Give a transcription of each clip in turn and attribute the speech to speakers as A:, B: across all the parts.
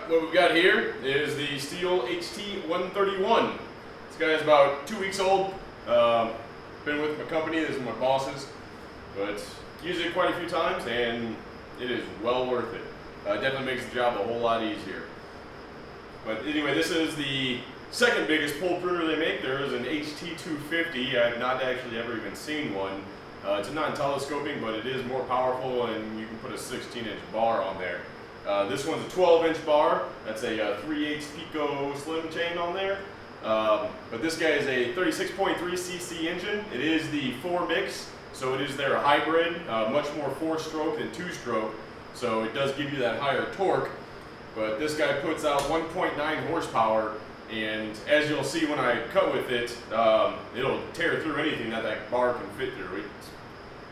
A: what we've got here is the Stihl HT131. This guy is about 2 weeks old. Been with my company, this is my boss's, but used it quite a few times and it is well worth it. Definitely makes the job a whole lot easier. But anyway, this is the second biggest pole pruner they make. There is an HT250. I've not actually ever even seen one. It's a non-telescoping, but it is more powerful and you can put a 16-inch bar on there. This one's a 12-inch bar. That's a 3/8 Pico slim chain on there. But this guy is a 36.3 cc engine. It is the 4 mix, so it is their hybrid, much more 4-stroke than 2-stroke. So it does give you that higher torque. But this guy puts out 1.9 horsepower, and as you'll see when I cut with it, it'll tear through anything that bar can fit through. It's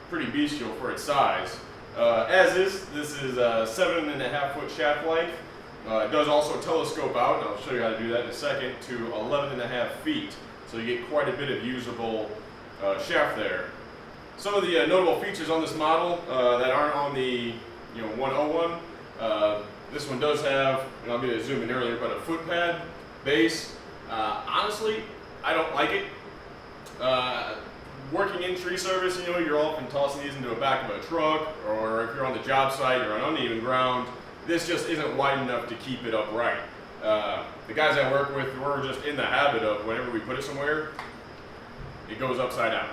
A: pretty bestial for its size. As is, this is a 7.5-foot shaft length. It does also telescope out, and I'll show you how to do that in a second, to 11.5 feet. So you get quite a bit of usable shaft there. Some of the notable features on this model that aren't on the 101. This one does have, and I'll get to zoom in earlier, but a foot pad base. Honestly, I don't like it. Working in tree service, you're often tossing these into the back of a truck, or if you're on the job site, you're on uneven ground. This just isn't wide enough to keep it upright. The guys I work with, we're just in the habit of whenever we put it somewhere, it goes upside down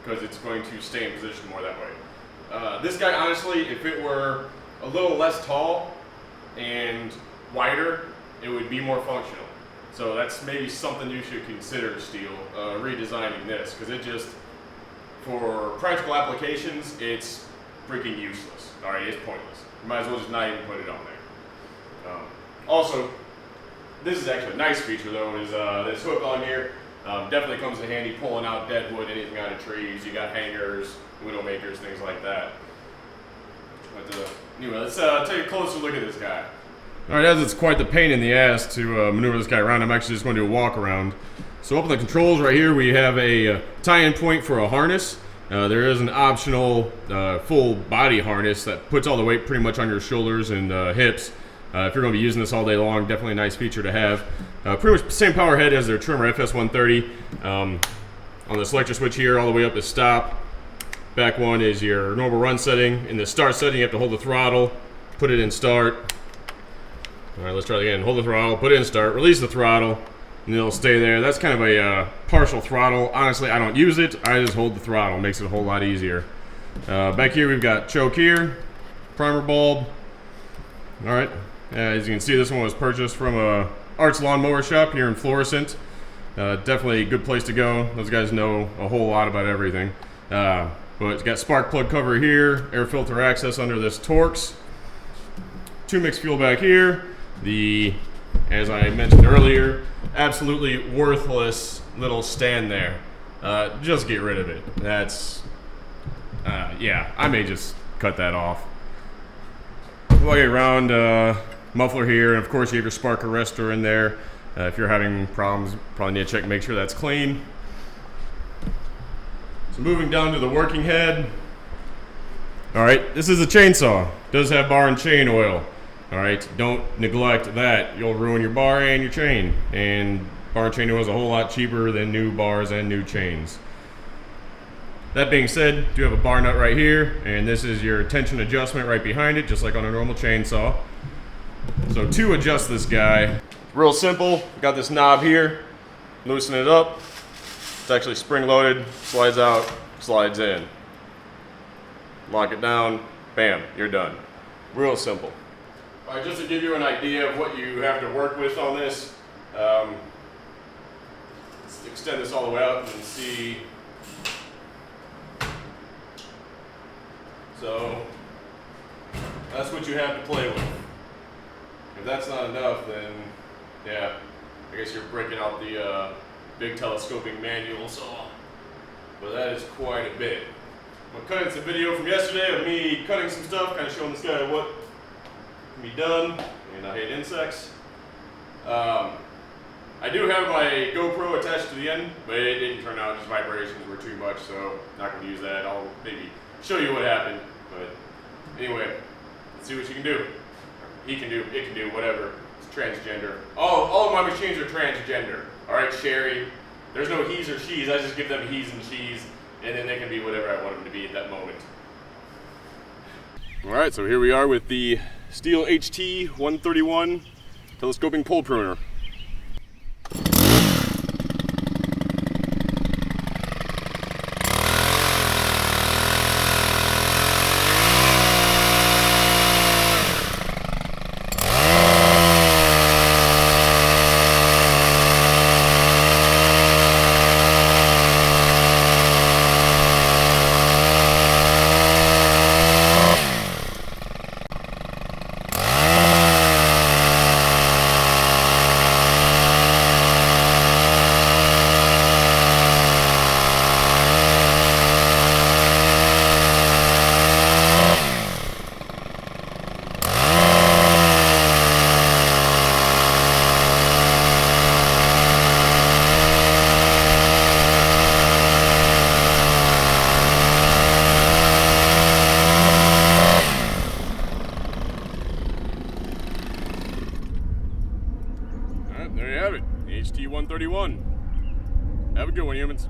A: because it's going to stay in position more that way. This guy, honestly, if it were a little less tall and wider, it would be more functional. So that's maybe something you should consider, Stihl, redesigning this, because it just, for practical applications, it's freaking useless. All right, it's pointless. You might as well just not even put it on there. Also, this is actually a nice feature though, is this hook on here. Definitely comes in handy pulling out dead wood, anything out of trees. You got hangers, window makers, things like that. But anyway, let's take a closer look at this guy. All right, as it's quite the pain in the ass to maneuver this guy around, I'm actually just going to do a walk around. So up on the controls right here, we have a tie-in point for a harness. There is an optional full body harness that puts all the weight pretty much on your shoulders and hips. If you're going to be using this all day long, definitely a nice feature to have. Pretty much the same power head as their trimmer FS130. On the selector switch here, all the way up is stop. Back one is your normal run setting. In the start setting, you have to hold the throttle, put it in start. All right, let's try it again. Hold the throttle, put it in start, release the throttle, and it'll stay there. That's kind of a partial throttle. Honestly, I don't use it. I just hold the throttle. Makes it a whole lot easier. Back here, we've got choke here, primer bulb. All right. As you can see, this one was purchased from a Arts Lawnmower Shop here in Florissant. Definitely a good place to go. Those guys know a whole lot about everything. But it's got spark plug cover here, air filter access under this Torx. 2-mix fuel back here. The, as I mentioned earlier, absolutely worthless little stand there. Just get rid of it. That's, yeah, I may just cut that off. We'll get around muffler here, and of course you have your spark arrestor in there. If you're having problems, probably need to check and make sure that's clean. So moving down to the working head. All right, this is a chainsaw. It does have bar and chain oil. All right, don't neglect that. You'll ruin your bar and your chain. And bar and chain oil is a whole lot cheaper than new bars and new chains. That being said, you have a bar nut right here, and this is your tension adjustment right behind it, just like on a normal chainsaw. So to adjust this guy, real simple. Got this knob here, loosen it up. It's actually spring loaded, slides out, slides in. Lock it down, bam, you're done. Real simple. All right, just to give you an idea of what you have to work with on this, let's extend this all the way out and see. So that's what you have to play with. If that's not enough, then yeah, I guess you're breaking out the big telescoping manual saw. But that is quite a bit. I'm cutting some video from yesterday of me cutting some stuff, kind of showing this guy what can be done, and I hate insects. I do have my Gopro attached to the end, but it didn't turn out, just vibrations were too much, so not going to use that. I'll maybe show you what happened, but anyway, let's see what you can do. He can do, it can do, whatever. Let's transgender. All of my machines are transgender. All right, Sherry. There's no he's or she's. I just give them he's and she's, and then they can be whatever I want them to be at that moment. All right, so here we are with the Stihl HT131 telescoping pole pruner. There you have it, HT131. Have a good one, humans.